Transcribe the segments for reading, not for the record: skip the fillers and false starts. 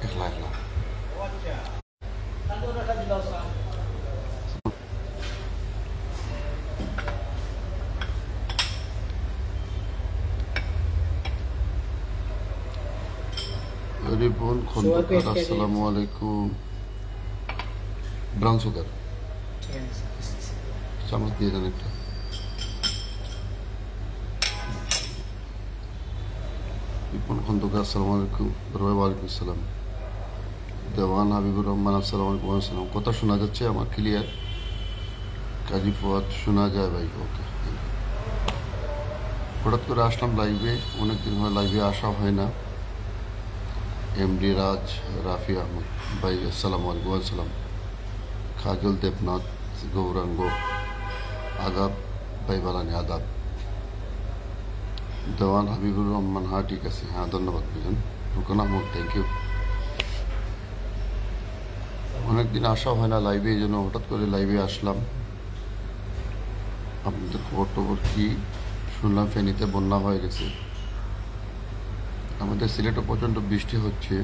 একলা একলা রিপন খন্দকার আসসালামু আলাইকুম ব্রাউন সুগার চামচ দিয়ে দেন একটা রিপন খন্দকার আসসালামু আলাইকুম ওয়ালাইকুম আসসালাম দেওয়ান হাবিবুর রহমান আসসালামু আলাইকুম আসসালাম কথা শোনা যাচ্ছে আমার ক্লিয়ার কাজী ফুয়াদ শোনা যায় ভাই ওকে হঠাৎ করে আসলাম লাইভে অনেকদিন হয় লাইভে আসা হয় না এমডি রাজ রাফি আহমদ ভাই আসসালামু আলাইকুম আসসালাম কাজল দেবনাথ গৌরাঙ্গ আদাব ভাই বালানি আদাব দেওয়ান হাবিবুর রহমান হ্যাঁ ঠিক আছে হ্যাঁ ধন্যবাদ বুঝলেন রুকন আহমদ থ্যাংক ইউ অনেকদিন আসা হয় না লাইভে এই জন্য হঠাৎ করে লাইভে আসলাম আপনাদের খবর কি শুনলাম ফেনীতে বন্যা হয়ে গেছে আমাদের সিলেটে প্রচণ্ড বৃষ্টি হচ্ছে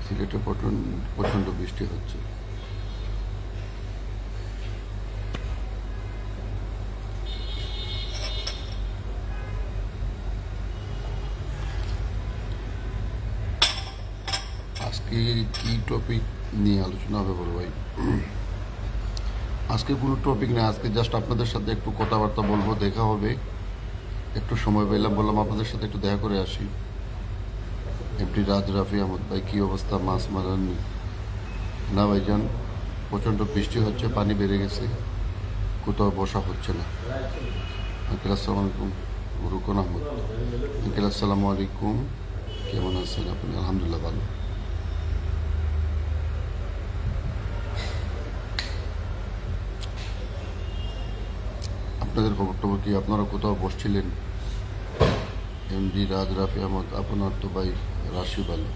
সিলেটে প্রচণ্ড বৃষ্টি হচ্ছে আজকে কি টপিক নিয়ে আলোচনা হবে বলো ভাই আজকে কোনো টপিক নেই আজকে জাস্ট আপনাদের সাথে একটু কথাবার্তা বলবো দেখা হবে একটু সময় পেলাম বললাম আপনাদের সাথে একটু দেখা করে আসি এমডি রাজ রাফি আহমদ ভাই কী অবস্থা মাছ মারাননি না ভাইজান প্রচণ্ড বৃষ্টি হচ্ছে পানি বেড়ে গেছে কোথাও বসা হচ্ছে না আঙ্কেল আসসালামু আলাইকুম রুকন আহমদ আঙ্কেল আসসালামু আলাইকুম কেমন আছেন আপনি আলহামদুলিল্লাহ ভালো আপনাদের খবর কি আপনারা কোথাও বসছিলেন এমডি রাজ রাফি আহমদ আপনার তো ভাই রাশি ভালো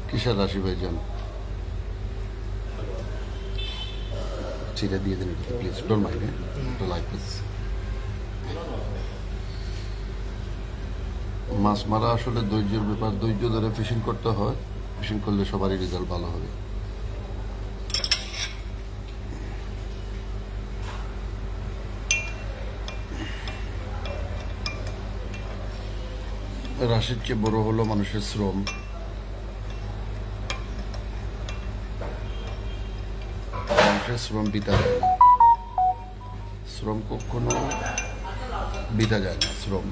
কিসের রাশি ভাই যান সেটা দিয়ে দেন এটা প্লিজ ডোন্ট মাইন্ড এটা লাইক দিস মাছ মারা আসলে ধৈর্যের ব্যাপার ধৈর্য ধরে ফিশিং করতে হয় ফিশিং করলে সবারই রেজাল্ট ভালো হবে রাশির চেয়ে বড় হলো মানুষের শ্রম মানুষের শ্রম বিতা যায় না শ্রম কখনো বিতা যায় না শ্রম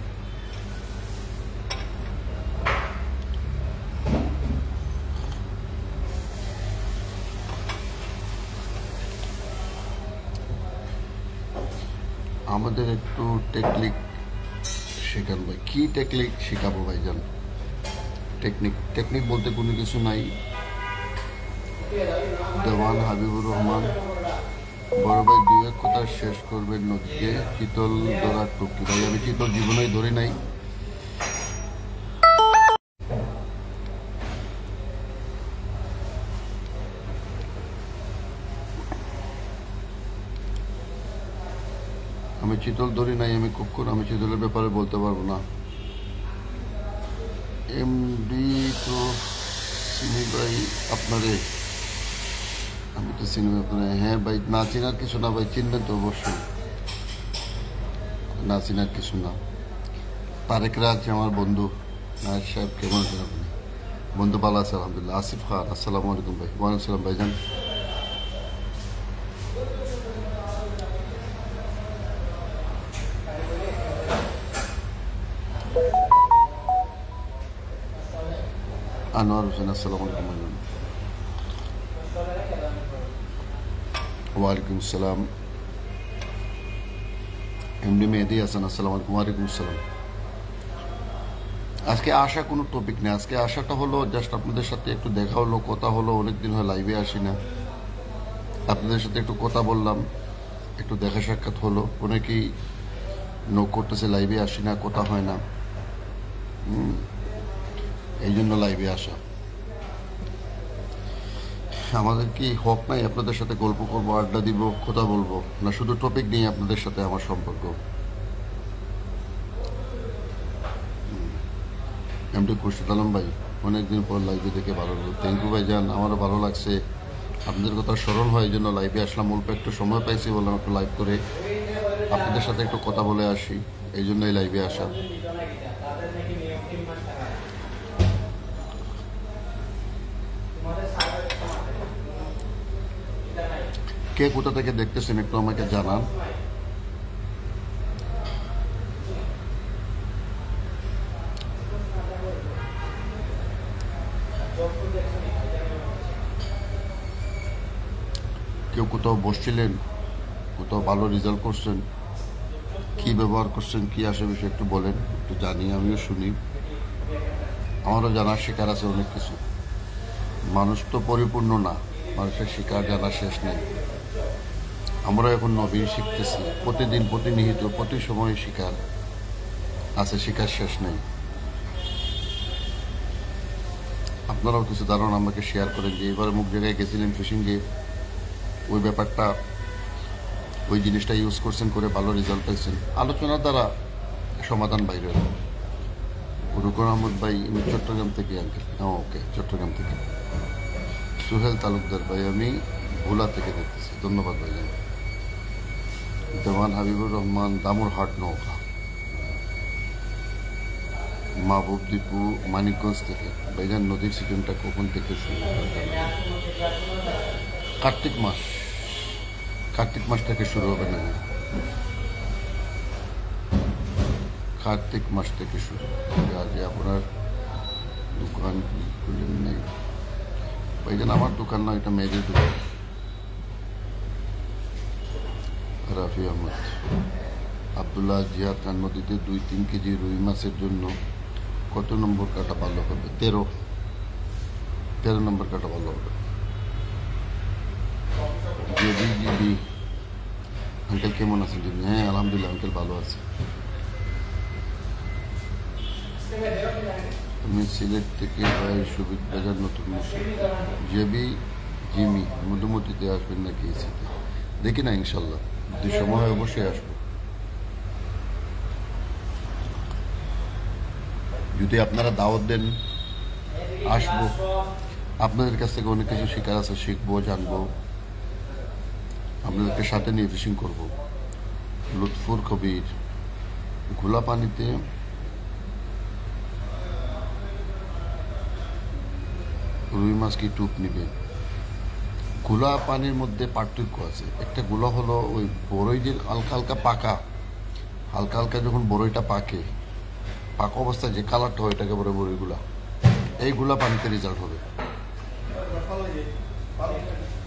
আমাদের একটু টেকনিক শেখান ভাই কি টেকনিক শেখাবো ভাইজান টেকনিক বলতে কোনো কিছু নাই দেওয়ান হাবিবুর রহমান বড় ভাই দুই এক কথা শেষ করবেন নদীতে চিতল ধরার টুকি ভাই আমি চিতল জীবনেই ধরি নাই আমি চিতল ধরি নাই আমি কখন আমি চিতলের ব্যাপারে বলতে পারবো না এমডি তো চিনি ভাই আপনারে আমি তো চিনি আপনার হ্যাঁ ভাই না চেনার কিছু না ভাই চিনবেন তো অবশ্যই না চেনার কিছু না তারেক রাজ আমার বন্ধু নায়ক সাহেব কেমন আছেন আপনি বন্ধু ভালো আছে আলহামদুলিল্লাহ আসিফ খান আসসালামু আলাইকুম ভাই ওয়ালাইকুম আসসালাম ভাইজান আনোয়ার হোসেন আসসালামু আলাইকুম ওয়ালাইকুম আসসালাম এমডি মেহেদি হাসান আসসালামু আলাইকুম ওয়ালাইকুম আসসালাম আজকে আসা কোনো টপিক নেই আজকে আসাটা হলো জাস্ট আপনাদের সাথে একটু দেখা হলো কথা হলো অনেকদিন হয় লাইভে আসি না আপনাদের সাথে একটু কথা বললাম একটু দেখা সাক্ষাৎ হলো অনেকেই নোক করতেছে লাইভে আসি না কথা হয় না এই জন্য লাইভে আসা আমাদের কি হক নাই আপনাদের সাথে গল্প করবো আড্ডা দিব কথা বলবো না শুধু টপিক নিয়ে আপনাদের সাথে আমার সম্পর্ক এমডি খুরশিদ আলম ভাই, অনেকদিন পর লাইভে দেখে ভালো লাগলো। থ্যাংক ইউ ভাইজান, আমারও ভালো লাগছে। আপনাদের কথা স্মরণ হয় এই জন্য লাইভে আসলাম। অল্প একটু সময় পাইছি, বললাম একটু লাইভ করে আপনাদের সাথে একটু কথা বলে আসি, এই জন্যই লাইভে আসা। কে কোথা থেকে দেখতেছেন একটু আমাকে জানান। কেউ কোথাও বসছিলেন, কোথাও ভালো রেজাল্ট করছেন, কি ব্যবহার করছেন, কি আসে বিষয়ে একটু বলেন, একটু জানি, আমিও শুনি। আমারও জানার শিকার আছে অনেক কিছু। মানুষ তো পরিপূর্ণ না, মানুষের শিকার জানার শেষ নেই। আমরা এখন নবীন শিখতেছি, প্রতিদিন প্রতিনিহিত প্রতি সময় শিকার আছে, শিকার শেষ নেই। আপনারাও কিছু ধারণা আমাকে শেয়ার করেন যে এবারে মুখ জায়গায় গেছিলেন ফিশিংয়ে, ওই ব্যাপারটা, ওই জিনিসটা ইউজ করছেন, করে ভালো রেজাল্ট পাইছেন। আলোচনার দ্বারা সমাধান বাইরে হলো। রুকন আহমদ ভাই, আমি চট্টগ্রাম থেকে আঙ্কেল। ওকে, চট্টগ্রাম থেকে। সুহেল তালুকদার ভাই, আমি ভোলা থেকে দেখতেছি, ধন্যবাদ ভাইজান। দেওয়ান হাবিবুর রহমান, দামুরহাট, নৌকা। মাহবুব দীপু, মানিকগঞ্জ থেকে। ভাইজান নদীর সিজনটা কখন থেকে শুরু? কার্তিক মাস, কার্তিক মাস থেকে শুরু হবে না, কার্তিক মাস থেকে শুরু। আজ আপনার দোকান খুলেন নেই ভাইজান? আমার দোকান না, এটা মেয়েদের দোকান। রাফি আহমদ, আবদুল্লাহ জিয়াদ খান, নদীতে 2-3 কেজি রুই মাছের জন্য কত নম্বর কাটা ভালো হবে? 13 নম্বর কাটা ভালো হবে। জিবি আঙ্কেল কেমন আছেন? জিবি, হ্যাঁ আলহামদুলিল্লাহ আঙ্কেল ভালো আছে। আমি সিলেট থেকে ভাই, সুবিধ বাজার, নতুন মসজিদ। জিমি মধুমতিতে আসবেন নাকি এসিতে? দেখি না, ইনশাল্লাহ যদি সময় হয় অবশ্যই আসবো। যদি আপনারা দাওয়াত দেন আসবো। আপনাদের কাছ থেকে অনেক কিছু শেখার আছে, শিখবো, জানবো। আপনাদেরকে সাথে নিয়ে ফিশিং করবো। লুৎফুর কবির, ঘোলা পানিতে রুই মাছ কি টুপ নিবে? ঘোলা পানির মধ্যে পার্থক্য আছে। একটা গোলা হলো ওই বড়ই যে হালকা হালকা পাকা, হালকা হালকা যখন বড়ইটা পাকে, পাকা অবস্থায় যে কালারটা হয় এটাকে বলে বড়ইগুলা। এইগুলা পানিতে রেজাল্ট হবে।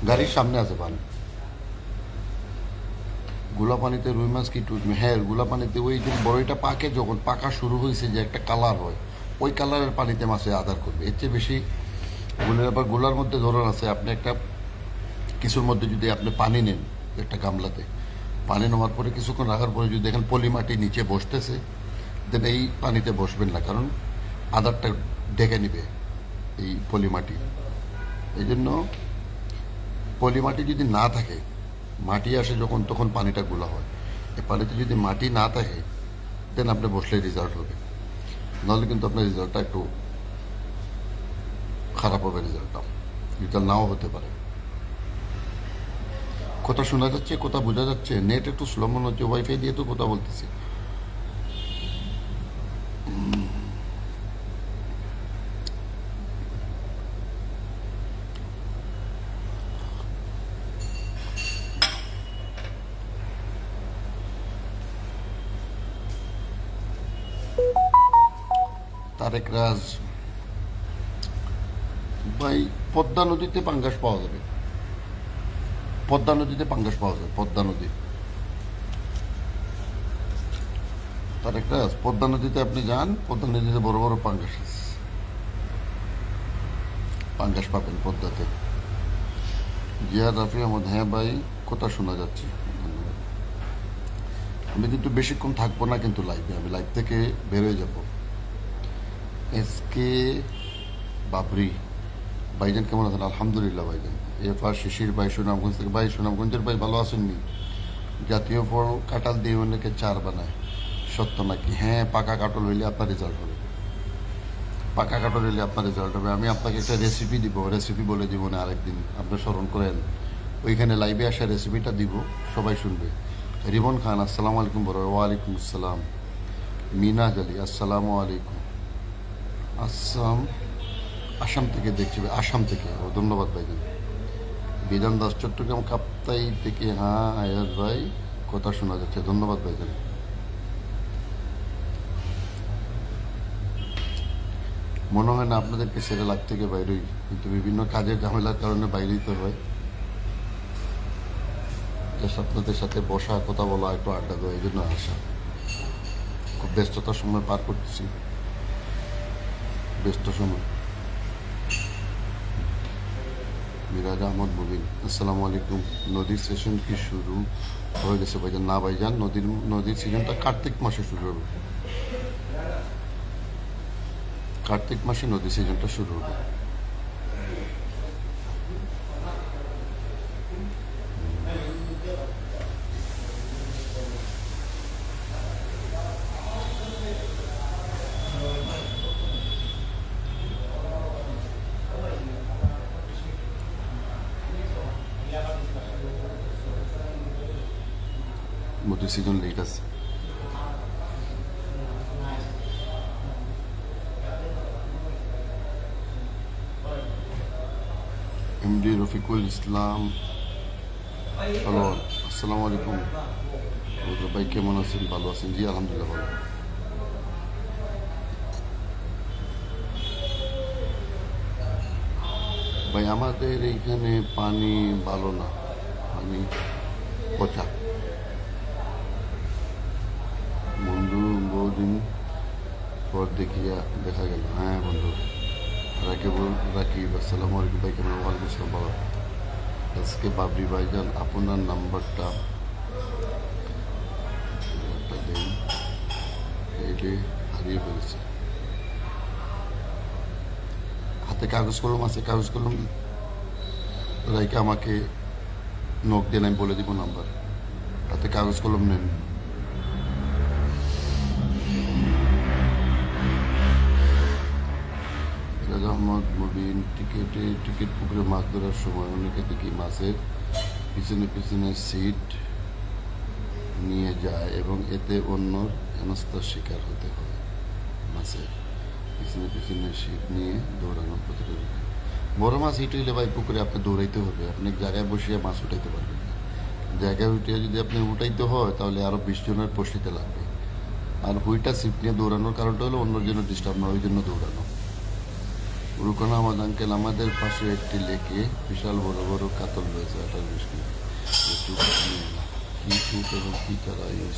গাড়ির সামনে আছে পানি। গোলা পানিতে রুই মাছ কি টুটবে? হ্যাঁ, গোলা পানিতে ওই যে বড়ইটা পাকে, যখন পাকা শুরু হয়েছে যে একটা কালার হয়, ওই কালারের পানিতে মাছে আদার করবে। এর চেয়ে বেশি গোলের, আবার গোলার মধ্যে ধরন আছে। আপনি একটা কিছুর মধ্যে যদি আপনি পানি নেন, একটা গামলাতে পানি নেওয়ার পরে কিছুক্ষণ রাখার পরে যদি দেখেন পলি মাটি নিচে বসতেছে, দেন এই পানিতে বসবেন না, কারণ আদারটা ডেকে নিবে এই পলি মাটি। এই জন্য পলি মাটি যদি না থাকে, মাটি আসে যখন, তখন পানিটা গোলা হয়। এই পানিতে যদি মাটি না থাকে, দেন আপনি বসলে রেজাল্ট হবে। নাহলে কিন্তু আপনার রেজাল্টটা একটু খারাপ হবে, রেজাল্ট নাও হতে পারে। কথা শোনা যাচ্ছে, কথা বোঝা যাচ্ছে? নেট একটু স্লো মনে হচ্ছে, ওয়াইফাই দিয়ে তো কথা বলতেছি। তারেক রাজ ভাই, পদ্মা নদীতে পাঙ্গাস পাওয়া যাবে। পদ্মা নদীতে পাঙ্গাস পাওয়া যায়, পদ্মা নদী। তারেক রাজ, পদ্মা নদীতে আপনি যান, পদ্মা নদীতে বড় বড় পাঙ্গাস আছে, পাঙ্গাস পাবেন পদ্মাতে। জিয়া রাফি আহমদ, হ্যাঁ ভাই কথা শোনা যাচ্ছে। আমি কিন্তু বেশিক্ষণ থাকবো না কিন্তু লাইভে, আমি লাইভ থেকে বেরোয় যাব। এসকে বাবরি ভাইজান কেমন আছেন? আলহামদুলিল্লাহ ভাইজান। এফআর শিশির ভাই, সুনামগঞ্জ থেকে। ভাই সুনামগঞ্জের ভাই ভালো আছেননি? জাতীয় ফল কাঁঠাল দিয়ে অনেকে চার বানায়, সত্য নাকি? হ্যাঁ, পাকা কাঁঠাল হইলে আপনার রেজাল্ট হবে। পাকা কাঠল এলে আপনার রেজাল্ট হবে। আমি আপনাকে একটা রেসিপি দিব, রেসিপি বলে দিব না আরেকদিন, আপনি স্মরণ করেন। ওইখানে লাইভে আসা রেসিপিটা দিব, সবাই শুনবে। রিমন খান আসসালামু আলাইকুম বড়। ওয়ালাইকুম আসসালাম। মিনা জালি আসসালামু আলাইকুম। আসাম থেকে দেখছি ভাই, আসাম থেকে। ও ধন্যবাদ ভাইজান। বিধান দাস চট্টগ্রাম কাপ্তাই থেকে। হ্যাঁ আয়াজ ভাই, কথা শোনা যাচ্ছে। ধন্যবাদ ভাইজান। মনে হয় না আপনাদেরকে সেটা লাইভ থেকে বাইরেই, কিন্তু বিভিন্ন কাজের ঝামেলার কারণে বাইরেই তো হয়। জাস্ট আপনাদের সাথে বসা, কথা বলা, একটু আড্ডা দেওয়া, এই জন্য আসা। খুব ব্যস্ততার সময় পার করতেছি, ব্যস্ত সময়। মিরাজ আহমদ মুবিন আসসালামু আলাইকুম। নদীর সেশন কি শুরু হয়ে গেছে ভাইজান? না ভাইজান, নদীর সিজনটা কার্তিক মাসে শুরু হবে। কার্তিক মাসে নদীর সিজনটা শুরু হবে। নদীর সিজন লেট আছে। এমডি রফিকুল ইসলাম, হ্যালো আসসালামু আলাইকুম। ভাই কেমন আছেন? ভালো আছেন? জি আলহামদুলিল্লাহ ভালো। ভাই আমাদের এইখানে পানি ভালো না, পানি পচা। বন্ধু বহুদিন পর দেখা গেল। হ্যাঁ বন্ধু। রাকিব আসসালামু আলাইকুম ভাই, কেমন? ওয়ালাইকুম আসসালাম বাবা। আজকে বাবরি ভাইজান আপনার নাম্বারটা দেন, এইটি হারিয়ে ফেলেছে। হাতে কাগজ কলম আছে, কাগজ কলম রাইকে আমাকে নখ দেন, আমি বলে দিব নাম্বার। হাতে কাগজ কলম নেন। রাজা আহমদ মুবিন, টিকিট পুকুরে মাছ ধরার সময় অনেকে দেখি মাছের পিছনে পিছনে সিট নিয়ে যায় এবং এতে অন্য হেনস্থার শিকার হতে হয়। মাছের পিছনে পিছনে সিট নিয়ে দৌড়ানোর প্রতিযোগিতা। বড় মাছ হিট হইলে ভাই পুকুরে আপনি দৌড়াইতে হবে, আপনি জায়গায় বসিয়ে মাছ উঠাইতে পারবেন না। জায়গায় উঠিয়ে যদি আপনি উঠাইতে হয় তাহলে আরও 20 জনের পশিতে লাগবে। আর হুইটা সিট নিয়ে দৌড়ানোর কারণটা হলো অন্যর জন্য ডিস্টার্ব না, ওই জন্য দৌড়ানো। রুকনা আহমদ আঙ্কেল, আমাদের পাশে একটি লেকে বিশাল বড় বড় কাতল রয়েছে। 28 কি চারা ইউজ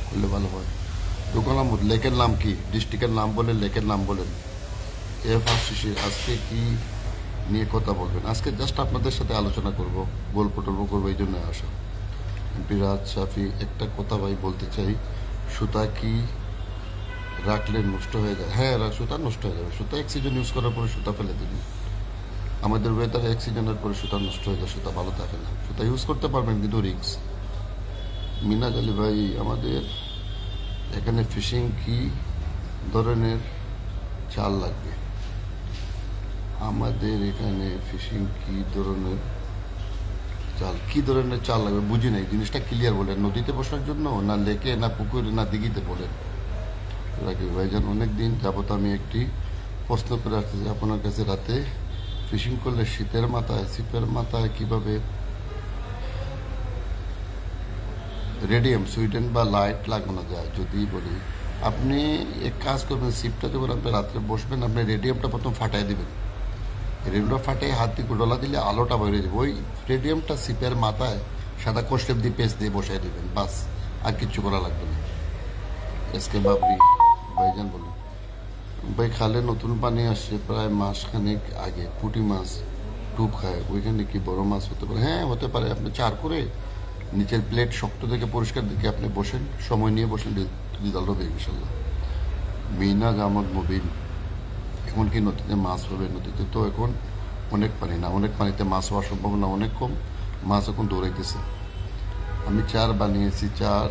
করলে ভালো হয়? রুকনা আহমদ, লেকের নাম কি? ডিস্ট্রিক্টের নাম বলেন, লেকের নাম বলেন। শিশির, আজকে কি নিয়ে কথা বলবেন? আজকে জাস্ট আপনাদের সাথে আলোচনা করব, গল্প টল্প করবো, এই জন্য আসা। বিরাজ শাফি, একটা কথা ভাই বলতে চাই, সুতা কি রাখলে নষ্ট হয়ে যায়? হ্যাঁ, সুতা নষ্ট হয়ে যাবে। সুতা এক সিজন ইউজ করার পরে সুতা ফেলে দিন। আমাদের ওয়েদারে এক সিজনের পরে সুতা নষ্ট হয়ে যায়, সুতা ভালো থাকে না। সুতা ইউজ করতে পারবেন কিন্তু রিক্স। মিনাজ আলী ভাই, আমাদের এখানে ফিশিং কি ধরনের চাল লাগবে? আমাদের এখানে ফিশিং কি ধরনের চাল লাগবে বুঝি নাই, জিনিসটা ক্লিয়ার বলেন। নদীতে বসার জন্য, না লেকে, না পুকুরে, না দিঘিতে বলেন। রাকিব ভাইজান, অনেকদিন যাবত আমি একটি প্রশ্ন করে আসতেছি আপনার কাছে। রাতে ফিশিং করলে ছিপের মাথায় কিভাবে রেডিয়াম, সুইডেন বা লাইট লাগানো যায় যদি বলি? আপনি এক কাজ করবেন, ছিপটা যখন আপনি রাত্রে বসবেন, আপনি রেডিয়ামটা প্রথম ফাটাই দেবেন। রেডিয়ামটা ফাটিয়ে হাত দিয়ে ডলা দিলে আলোটা বেরিয়ে যাবে। ওই রেডিয়ামটা ছিপের মাথায় সাদা কোস্টেপ দিয়ে পেস্ট দিয়ে বসাই দেবেন, বাস। আর কিচ্ছু করা লাগবে না। এসকে বাবরি ভাইজান বলুন। ভাই খালে নতুন পানি আসছে প্রায় মাসখানেক আগে, পুঁটি মাছ ডুব খায়, ওইখানে কি বড় মাছ হতে পারে? হ্যাঁ হতে পারে। আপনি চার করে নিচের প্লেট শক্ত থেকে পরিষ্কার দিকে আপনি বসেন, সময় নিয়ে বসেন, রেজাল্ট হবে ইনশাল্লাহ। মিনাজ আহমদ মুবিন, এখন কি নদীতে মাছ হবে? নদীতে তো এখন অনেক পানি না, অনেক পানিতে মাছ হওয়ার সম্ভাবনা অনেক কম। মাছ এখন দৌড়াইতেছে। আমি চার বানিয়েছি, চার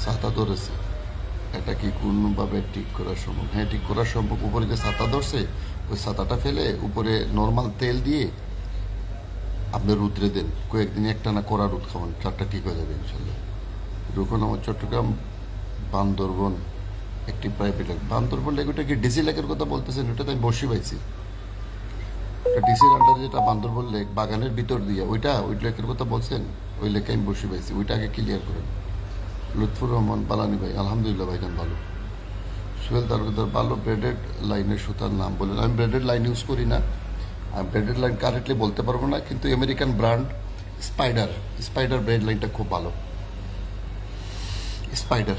ছাতা ধরেছে। এটা কি কোনোভাবে ঠিক করা সম্ভব? হ্যাঁ, ঠিক করা সম্ভব। উপরে যে ছাতা ধরছে ওই ছাতাটা ফেলে উপরে নর্মাল তেল দিয়ে আপনি রুদ্রে দেন, কয়েকদিন একটানা কড়া রোদ খাওয়ান, চারটা ঠিক হয়ে যাবে ইনশাল্লাহ। এরকম আমার চট্টগ্রাম বান্দরবন একটি প্রাইভেট লেক। বান্দরবন লেক, ওটা কি ডিসি লেকের কথা বলতেছেন? ওটাতে আমি বসে পাইছি। ডিসির আন্ডারে যেটা বান্দরবন লেক বাগানের ভিতর দিয়ে, ওই লেকের কথা বলছেন? ওই লেকে আমি বসে পাইছি, ওইটা আগে ক্লিয়ার করেন। লুৎফুর রহমান বালানি ভাই, আলহামদুলিল্লাহ ভাইজান ভালো। সোহেল তালুকদার ভালো। ব্রেডেড লাইনের সুতার নাম বলেন। আমি ব্রেডেড লাইন ইউজ করি না, আমি ব্রেডেড লাইন কারেক্টলি বলতে পারবো না, কিন্তু আমেরিকান ব্র্যান্ড স্পাইডার ব্রেড লাইনটা খুব ভালো। স্পাইডার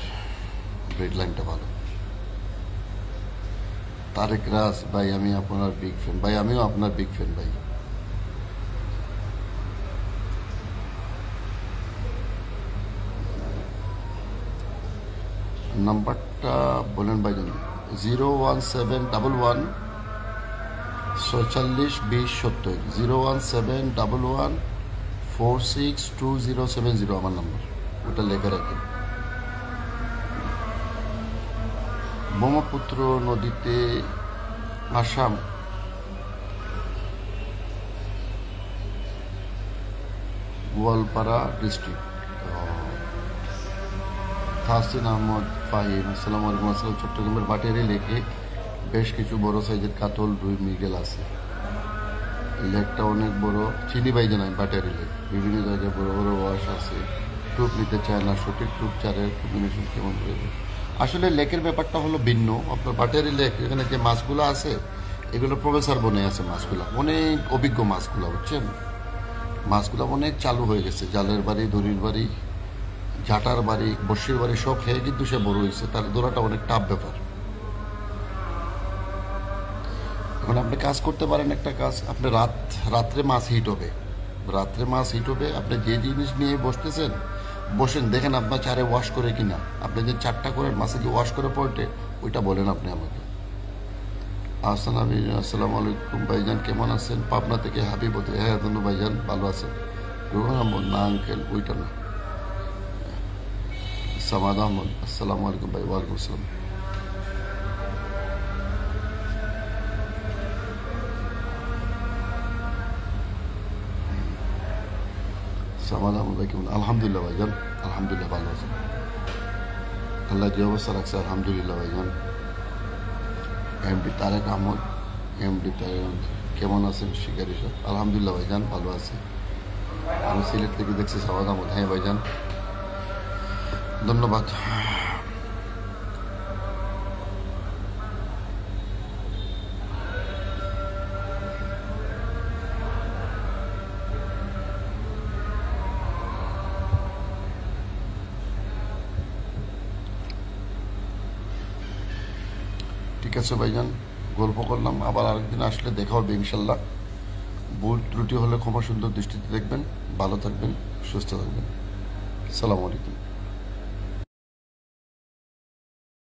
ব্রেড লাইনটা ভালো। তারেক রাজ ভাই, আমি আপনার বিগ ফ্যান ভাই, আমিও আপনার বিগ ফ্যান ভাই। নাম্বারটা বলেন ভাইজান। 01711 46 20 70, 01711 462070 আমার নাম্বার, ওটা লেখা রাখেন। ব্রহ্মপুত্র নদীতে আসাম গোয়ালপাড়া ডিস্ট্রিক্ট। তাহসিন আহমদ ফাহিম, আসসালামু আলাইকুম। আসসালাম। চট্টগ্রামের বাটেরি লেকে বেশ কিছু বড় সাইজের কাতল, রুই, মৃগেল আছে। লেকটা অনেক বড়। চিনি ভাই জানাই বাটেরি লেক, বিভিন্ন জায়গায় বড় বড় ওয়াশ আছে। টুপ নিতে চায় না, সঠিক টুপ চারের কম্বিনেশন কেমন করবে? আসলে লেকের ব্যাপারটা হলো ভিন্ন। আপনার বাটেরি লেক, এখানে যে মাছগুলো আছে এগুলো প্রফেসর বনে আছে মাছগুলো, অনেক অভিজ্ঞ মাছগুলো, বুঝছেন? মাছগুলো অনেক চালু হয়ে গেছে, জালের বাড়ি, দড়ির বাড়ি, ঝাঁটার বাড়ি, বর্ষির বাড়ি সব খেয়ে কিন্তু সে বড় হয়েছে। তার দৌড়াটা অনেক টাফ ব্যাপার। এখন আপনি কাজ করতে পারেন, একটা কাজ, আপনি রাত্রে মাছ হিট হবে, আপনি যে জিনিস নিয়ে বসতেছেন বসেন, দেখেন আপনার চারে ওয়াশ করে কিনা। আপনি যে চারটা করেন মাছে কি ওয়াশ করে পড়ে, ওইটা বলেন আপনি আমাকে। আহসান আমিন, আসসালামু আলাইকুম ভাইজান, কেমন আছেন? পাবনা থেকে হাবিব। হ্যাঁ ধন্যবাদ ভাইজান, ভালো আছেন। রোহন আহমদ, না আঙ্কেল ওইটা না। সামাদ আহমদ, আসসালামু আলাইকুম ভাই। ওয়ালাইকুম আসসালাম। সামাদ আহমদ ভাই কেমন? আলহামদুলিল্লাহ ভাইজান, আলহামদুলিল্লাহ ভালো আছেন। আল্লাহ যে অবস্থা রাখছে আলহামদুলিল্লাহ ভাইজান। এমডি তারেক আহমদ, এমডি তারেক, কেমন আছেন শিকারি সাহেব? আলহামদুলিল্লাহ ভাইজান ভালো আছি। আমি সিলেট থেকে দেখছি সামাদ আহমদ। হ্যাঁ ভাইজান, ধন্যবাদ। ঠিক আছে ভাইজান, গল্প করলাম, আবার আরেকদিন আসলে দেখা হবে ইনশাল্লাহ। ভুল ত্রুটি হলে ক্ষমা সুন্দর দৃষ্টিতে দেখবেন। ভালো থাকবেন, সুস্থ থাকবেন। আসসালামু আলাইকুম।